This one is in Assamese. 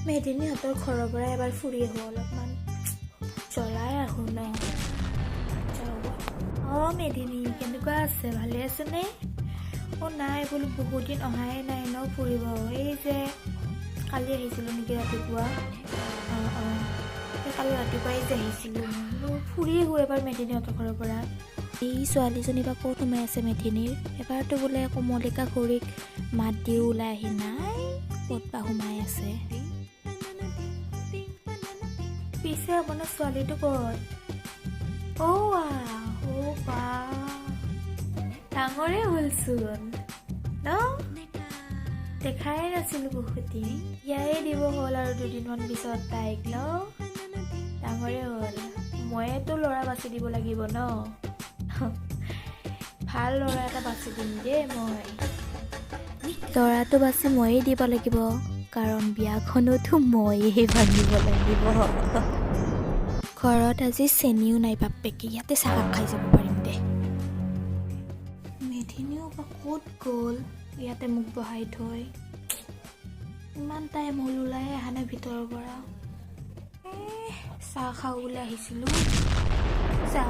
মেদিনীহঁতৰ ঘৰৰ পৰা এবাৰ ফুৰি আহোঁ, অলপমান জ্বলাই আহোঁ ন। মেদিনী কেনেকুৱা আছে, ভালে আছেনে? নাই বোলো বহুত দিন অহাই নাই ন ফুৰিব। এই যে কালি আহিছিলোঁ নেকি ৰাতিপুৱা, কালি ৰাতিপুৱাই যে আহিছিলোঁ, ফুৰি আহোঁ এবাৰ মেদিনীহঁতৰ ঘৰৰ পৰা। এই ছোৱালীজনী বা ক'ত সোমাই আছে মেদিনীৰ। এবাৰতো বোলে কমলিকা খুৰীক মাত দিও ওলাই আহি নাই, ক'ত বা সোমাই আছে। পিছে আপোনাৰ ছোৱালীটো ক'ত? ডাঙৰে হ'লচোন ন, দেখাই নাছিলোঁ বহুত দিন। ইয়াই দিব হ'ল আৰু দুদিনমান পিছত তাইক ন, ডাঙৰে হ'ল। ময়েতো ল'ৰা বাছি দিব লাগিব ন, ভাল ল'ৰা এটা বাছি দিম দেই মই। ল'ৰাটো বাছি ময়ে দিব লাগিব, কাৰণ বিয়াখনতো ময়ে ভাঙিব লাগিব। ঘৰত আজি চেনিও নাই বাপেকে, ইয়াতে চাহ খাই যাব পাৰিম দে। মেধিনীও বা ক'ত গ'ল, ইয়াতে মোক বহাই থৈ। ইমান টাইম হ'ল ওলাই অহা নাই ভিতৰৰ পৰা। চাহ খাওঁ বুলি আহিছিলোঁ, চাহ